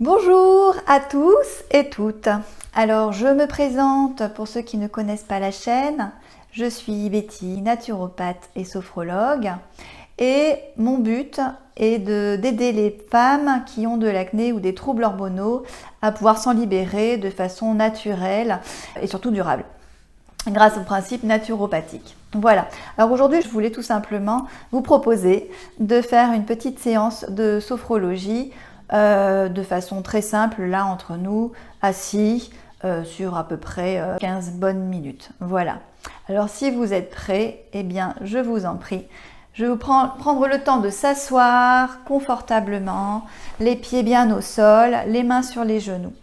Bonjour à tous et toutes. Alors je me présente pour ceux qui ne connaissent pas la chaîne. Je suis Betty, naturopathe et sophrologue. Et mon but est d'aider les femmes qui ont de l'acné ou des troubles hormonaux à pouvoir s'en libérer de façon naturelle et surtout durable, grâce au principe naturopathique. Voilà. Alors aujourd'hui, je voulais tout simplement vous proposer de faire une petite séance de sophrologie de façon très simple, là entre nous, assis, sur à peu près 15 bonnes minutes. Voilà. Alors si vous êtes prêts, eh bien je vous en prie. Je vais vous prendre le temps de s'asseoir confortablement, les pieds bien au sol, les mains sur les genoux,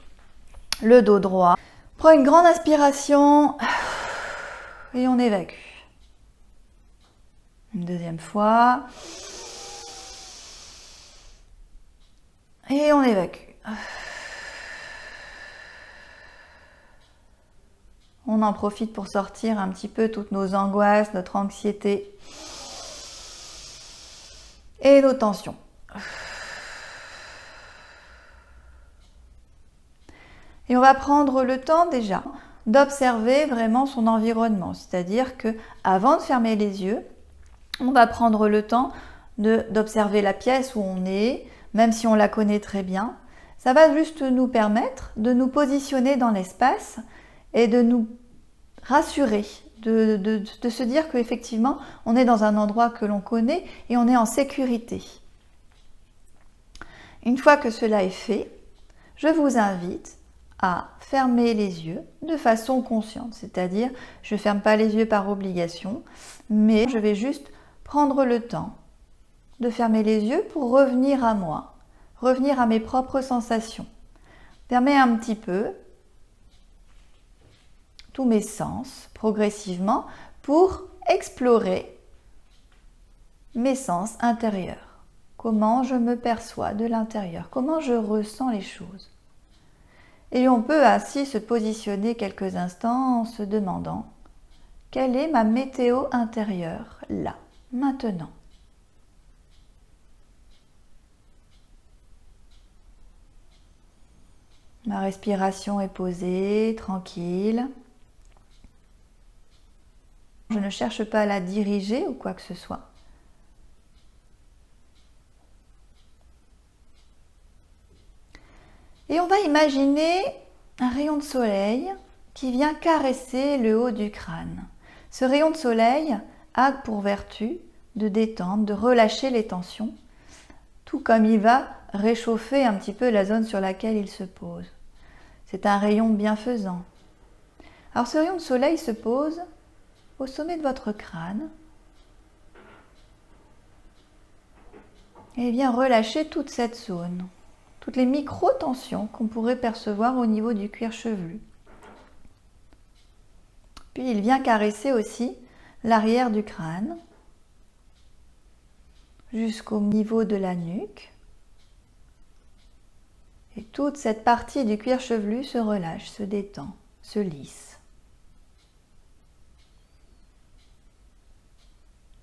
le dos droit. Prends une grande inspiration et on évacue. Une deuxième fois. Et on évacue. On en profite pour sortir un petit peu toutes nos angoisses, notre anxiété et nos tensions. Et on va prendre le temps déjà d'observer vraiment son environnement. C'est-à-dire que avant de fermer les yeux, on va prendre le temps d'observer la pièce où on est, même si on la connaît très bien. Ça va juste nous permettre de nous positionner dans l'espace et de nous rassurer, de se dire qu'effectivement, on est dans un endroit que l'on connaît et on est en sécurité. Une fois que cela est fait, je vous invite à fermer les yeux de façon consciente. C'est-à-dire, je ne ferme pas les yeux par obligation, mais je vais juste prendre le temps de fermer les yeux pour revenir à moi, revenir à mes propres sensations. Fermer un petit peu tous mes sens progressivement pour explorer mes sens intérieurs. Comment je me perçois de l'intérieur, comment je ressens les choses. Et on peut ainsi se positionner quelques instants en se demandant quelle est ma météo intérieure là, maintenant. Ma respiration est posée, tranquille. Je ne cherche pas à la diriger ou quoi que ce soit. Et on va imaginer un rayon de soleil qui vient caresser le haut du crâne. Ce rayon de soleil a pour vertu de détendre, de relâcher les tensions, tout comme il va réchauffer un petit peu la zone sur laquelle il se pose. C'est un rayon bienfaisant. Alors ce rayon de soleil se pose au sommet de votre crâne et vient relâcher toute cette zone, toutes les micro-tensions qu'on pourrait percevoir au niveau du cuir chevelu. Puis il vient caresser aussi l'arrière du crâne jusqu'au niveau de la nuque. Et toute cette partie du cuir chevelu se relâche, se détend, se lisse.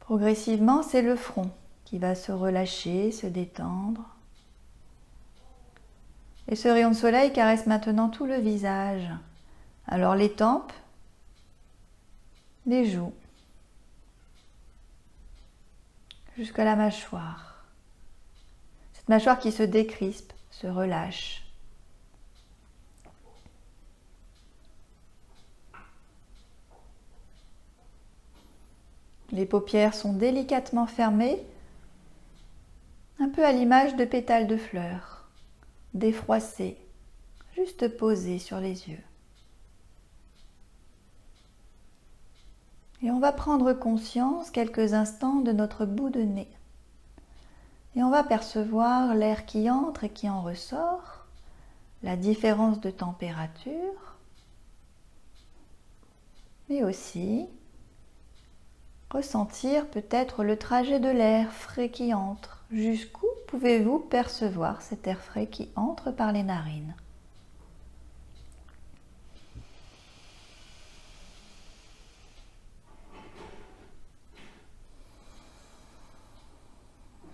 Progressivement, c'est le front qui va se relâcher, se détendre. Et ce rayon de soleil caresse maintenant tout le visage. Alors les tempes, les joues, jusqu'à la mâchoire. Cette mâchoire qui se décrispe, se relâche. Les paupières sont délicatement fermées, un peu à l'image de pétales de fleurs, défroissées, juste posées sur les yeux. Et on va prendre conscience quelques instants de notre bout de nez. Et on va percevoir l'air qui entre et qui en ressort, la différence de température, mais aussi ressentir peut-être le trajet de l'air frais qui entre. Jusqu'où pouvez-vous percevoir cet air frais qui entre par les narines ?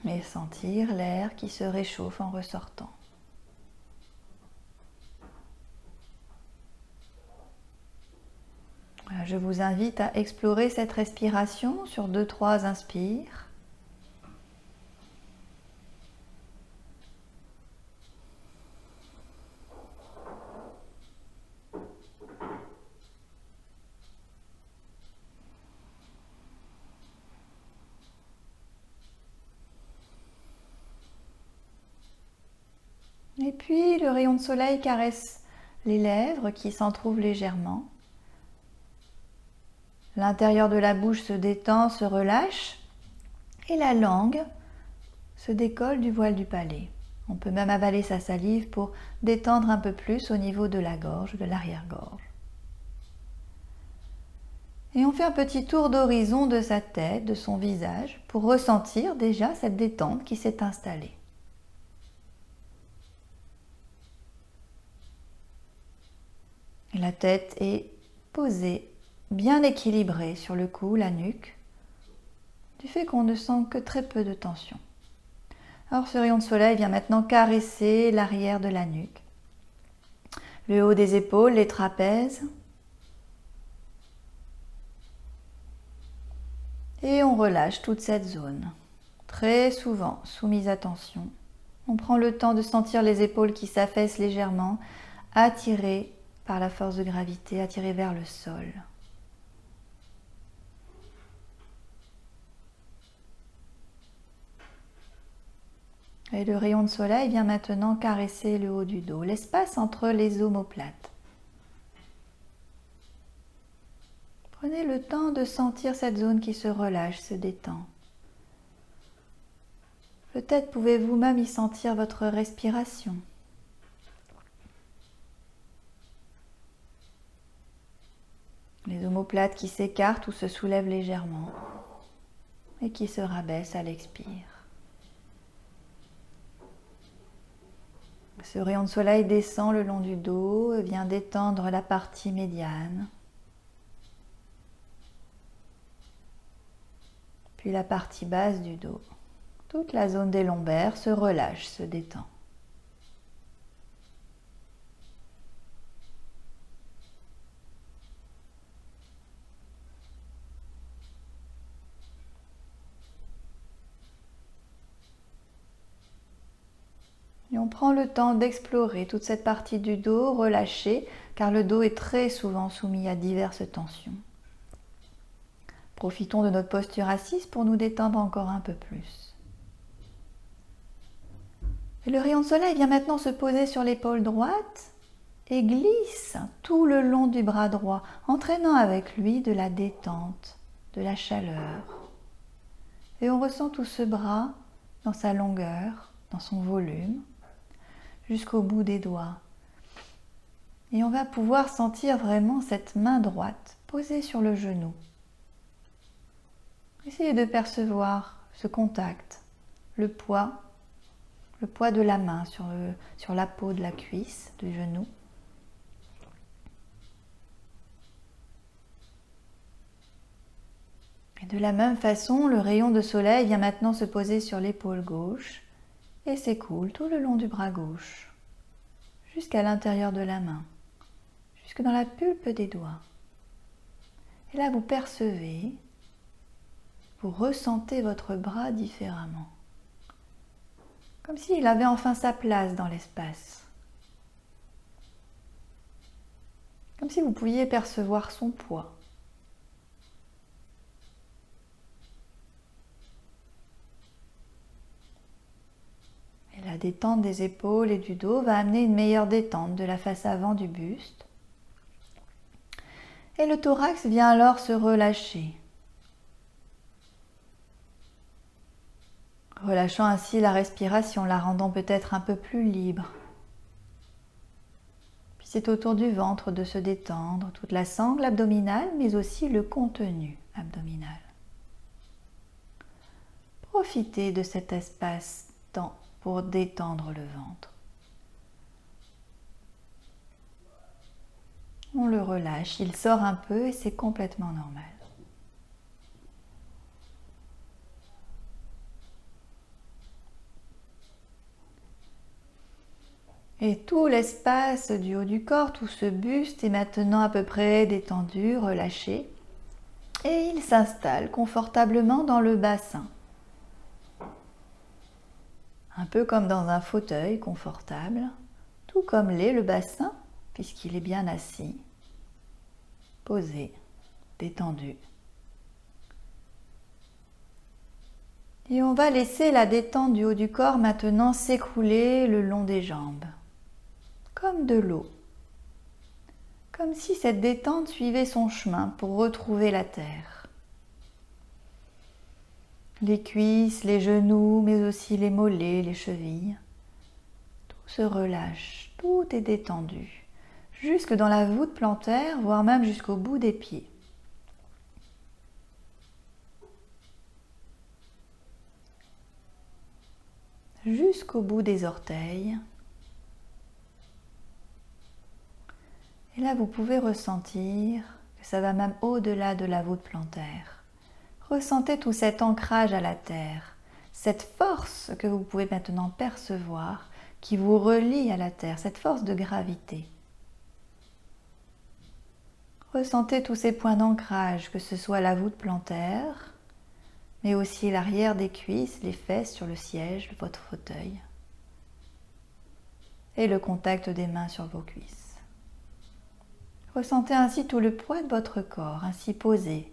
Et sentir l'air qui se réchauffe en ressortant. je vous invite à explorer cette respiration sur 2-3 inspires. Et puis le rayon de soleil caresse les lèvres qui s'entrouvent légèrement. L'intérieur de la bouche se détend, se relâche et la langue se décolle du voile du palais. On peut même avaler sa salive pour détendre un peu plus au niveau de la gorge, de l'arrière-gorge. Et on fait un petit tour d'horizon de sa tête, de son visage, pour ressentir déjà cette détente qui s'est installée. Et la tête est posée, bien équilibrée sur le cou, la nuque, du fait qu'on ne sent que très peu de tension. Alors ce rayon de soleil vient maintenant caresser l'arrière de la nuque, le haut des épaules, les trapèzes. Et on relâche toute cette zone, très souvent soumise à tension. On prend le temps de sentir les épaules qui s'affaissent légèrement, attirées par la force de gravité, attirées vers le sol. Et le rayon de soleil vient maintenant caresser le haut du dos, l'espace entre les omoplates. Prenez le temps de sentir cette zone qui se relâche, se détend. Peut-être pouvez-vous même y sentir votre respiration. Les omoplates qui s'écartent ou se soulèvent légèrement et qui se rabaissent à l'expire. Ce rayon de soleil descend le long du dos et vient détendre la partie médiane, puis la partie basse du dos. Toute la zone des lombaires se relâche, se détend. Et on prend le temps d'explorer toute cette partie du dos relâchée, car le dos est très souvent soumis à diverses tensions. Profitons de notre posture assise pour nous détendre encore un peu plus. Et le rayon de soleil vient maintenant se poser sur l'épaule droite et glisse tout le long du bras droit, entraînant avec lui de la détente, de la chaleur. Et on ressent tout ce bras dans sa longueur, dans son volume, jusqu'au bout des doigts. Et on va pouvoir sentir vraiment cette main droite posée sur le genou. Essayez de percevoir ce contact, le poids de la main sur la peau de la cuisse, du genou. Et de la même façon, le rayon de soleil vient maintenant se poser sur l'épaule gauche et s'écoule tout le long du bras gauche, jusqu'à l'intérieur de la main, jusque dans la pulpe des doigts. Et là, vous percevez, vous ressentez votre bras différemment, comme s'il avait enfin sa place dans l'espace, comme si vous pouviez percevoir son poids. Et la détente des épaules et du dos va amener une meilleure détente de la face avant du buste. Et le thorax vient alors se relâcher, relâchant ainsi la respiration, la rendant peut-être un peu plus libre. Puis c'est au tour du ventre de se détendre, toute la sangle abdominale, mais aussi le contenu abdominal. Profitez de cet espace-temps pour détendre le ventre. On le relâche, il sort un peu et c'est complètement normal. Et tout l'espace du haut du corps, tout ce buste est maintenant à peu près détendu, relâché. Et il s'installe confortablement dans le bassin. Un peu comme dans un fauteuil confortable, tout comme l'est le bassin, puisqu'il est bien assis, posé, détendu. Et on va laisser la détente du haut du corps maintenant s'écouler le long des jambes, comme de l'eau. Comme si cette détente suivait son chemin pour retrouver la terre. Les cuisses, les genoux, mais aussi les mollets, les chevilles. Tout se relâche, tout est détendu, jusque dans la voûte plantaire, voire même jusqu'au bout des pieds. Jusqu'au bout des orteils. Et là, vous pouvez ressentir que ça va même au-delà de la voûte plantaire. Ressentez tout cet ancrage à la terre, cette force que vous pouvez maintenant percevoir qui vous relie à la terre, cette force de gravité. Ressentez tous ces points d'ancrage, que ce soit la voûte plantaire, mais aussi l'arrière des cuisses, les fesses sur le siège, votre fauteuil, et le contact des mains sur vos cuisses. Ressentez ainsi tout le poids de votre corps, ainsi posé.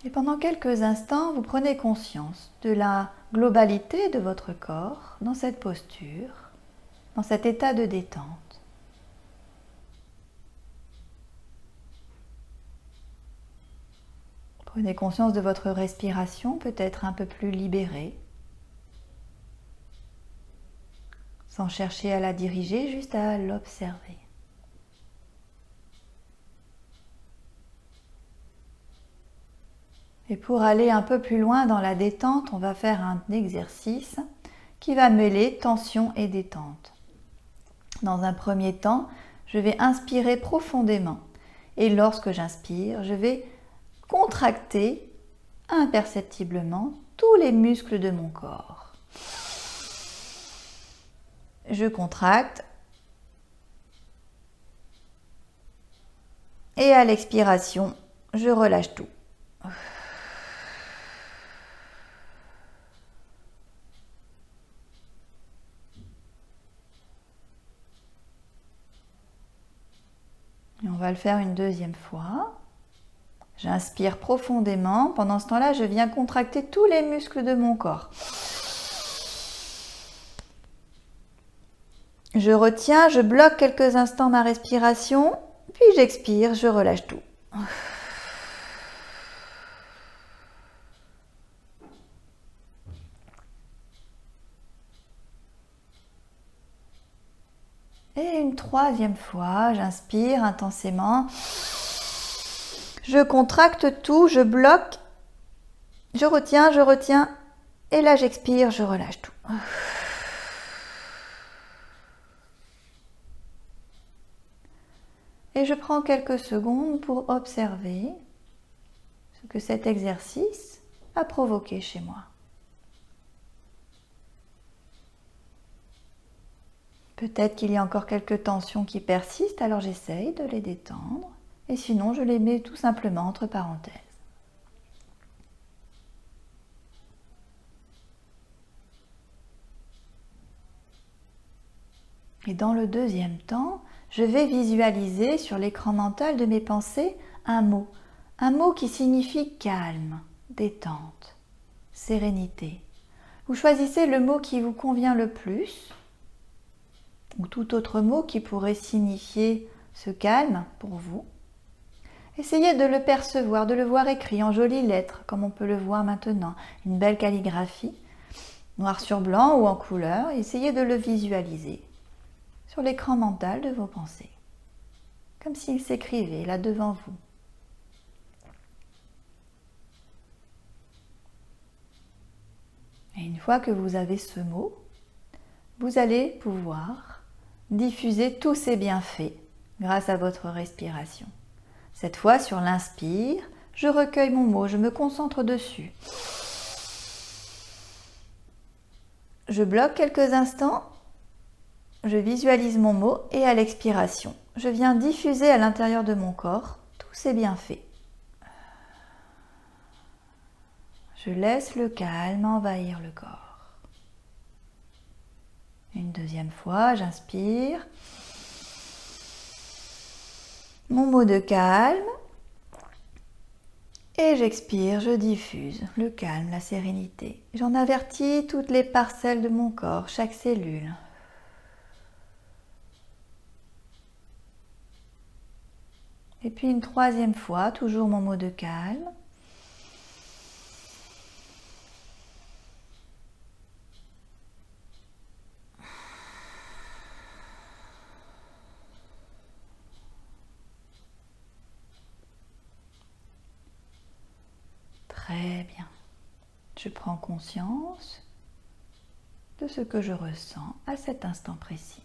Et pendant quelques instants, vous prenez conscience de la globalité de votre corps dans cette posture, dans cet état de détente. Prenez conscience de votre respiration, peut-être un peu plus libérée, sans chercher à la diriger, juste à l'observer. Et pour aller un peu plus loin dans la détente, on va faire un exercice qui va mêler tension et détente. Dans un premier temps, je vais inspirer profondément. Et lorsque j'inspire, je vais contracter imperceptiblement tous les muscles de mon corps. Je contracte. Et à l'expiration, je relâche tout. Et on va le faire une deuxième fois. J'inspire profondément. Pendant ce temps-là, je viens contracter tous les muscles de mon corps. Je retiens, je bloque quelques instants ma respiration, puis j'expire, je relâche tout. Et une troisième fois, j'inspire intensément. Je contracte tout, je bloque, je retiens, et là j'expire, je relâche tout. Et je prends quelques secondes pour observer ce que cet exercice a provoqué chez moi. Peut-être qu'il y a encore quelques tensions qui persistent, alors j'essaye de les détendre. Et sinon, je les mets tout simplement entre parenthèses. Et dans le deuxième temps, je vais visualiser sur l'écran mental de mes pensées un mot qui signifie calme, détente, sérénité. Vous choisissez le mot qui vous convient le plus, ou tout autre mot qui pourrait signifier ce calme pour vous. Essayez de le percevoir, de le voir écrit en jolies lettres, comme on peut le voir maintenant, une belle calligraphie, noir sur blanc ou en couleur. Essayez de le visualiser sur l'écran mental de vos pensées, comme s'il s'écrivait là devant vous. Et une fois que vous avez ce mot, vous allez pouvoir diffuser tous ces bienfaits grâce à votre respiration. Cette fois, sur l'inspire, je recueille mon mot, je me concentre dessus. Je bloque quelques instants, je visualise mon mot et à l'expiration, je viens diffuser à l'intérieur de mon corps tous ces bienfaits. Je laisse le calme envahir le corps. Une deuxième fois, j'inspire. Mon mot de calme. Et j'expire, je diffuse le calme, la sérénité. J'en avertis toutes les parcelles de mon corps, chaque cellule. Et puis une troisième fois, toujours mon mot de calme. Très bien. Je prends conscience de ce que je ressens à cet instant précis.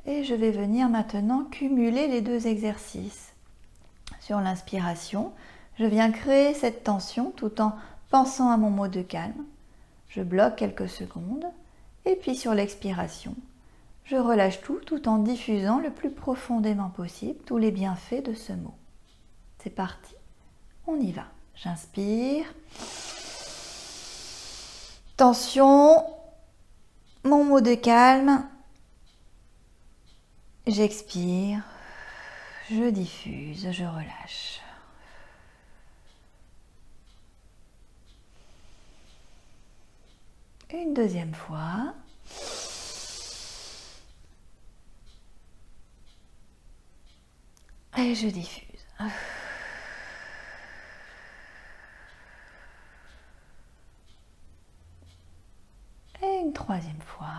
Et je vais venir maintenant cumuler les deux exercices. Sur l'inspiration, je viens créer cette tension tout en pensant à mon mot de calme. Je bloque quelques secondes et puis sur l'expiration, je relâche tout en diffusant le plus profondément possible tous les bienfaits de ce mot. C'est parti, on y va. J'inspire. Tension, mon mot de calme. J'expire, je diffuse, je relâche. Une deuxième fois. Et je diffuse. Et une troisième fois.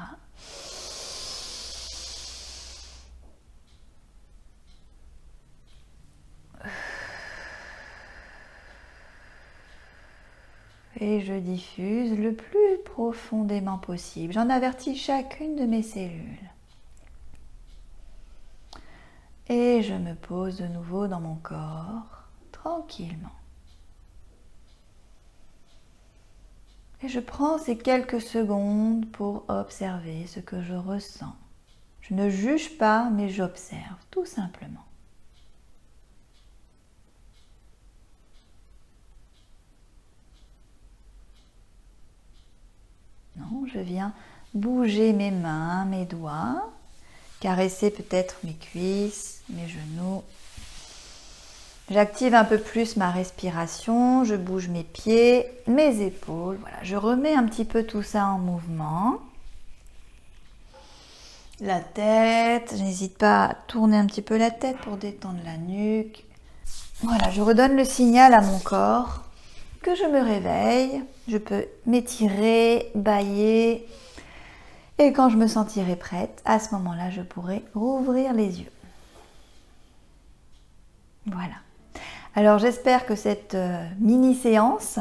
Et je diffuse le plus profondément possible. J'en avertis chacune de mes cellules. Et je me pose de nouveau dans mon corps, tranquillement. Et je prends ces quelques secondes pour observer ce que je ressens. Je ne juge pas, mais j'observe, tout simplement. Non, je viens bouger mes mains, mes doigts, caresser peut-être mes cuisses, mes genoux. J'active un peu plus ma respiration, je bouge mes pieds, mes épaules. Voilà, je remets un petit peu tout ça en mouvement. La tête, je n'hésite pas à tourner un petit peu la tête pour détendre la nuque. Voilà, je redonne le signal à mon corps que je me réveille. Je peux m'étirer, bâiller. Et quand je me sentirai prête, à ce moment-là, je pourrai rouvrir les yeux. Voilà. Alors j'espère que cette mini-séance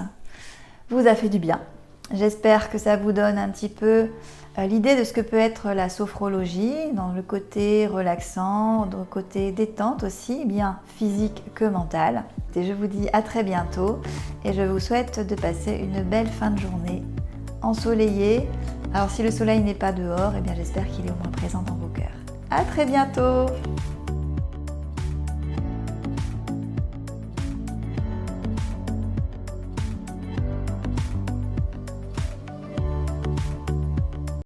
vous a fait du bien. J'espère que ça vous donne un petit peu l'idée de ce que peut être la sophrologie, dans le côté relaxant, dans le côté détente aussi, bien physique que mental. Et je vous dis à très bientôt et je vous souhaite de passer une belle fin de journée ensoleillée. Alors si le soleil n'est pas dehors, eh bien j'espère qu'il est au moins présent dans vos cœurs. À très bientôt!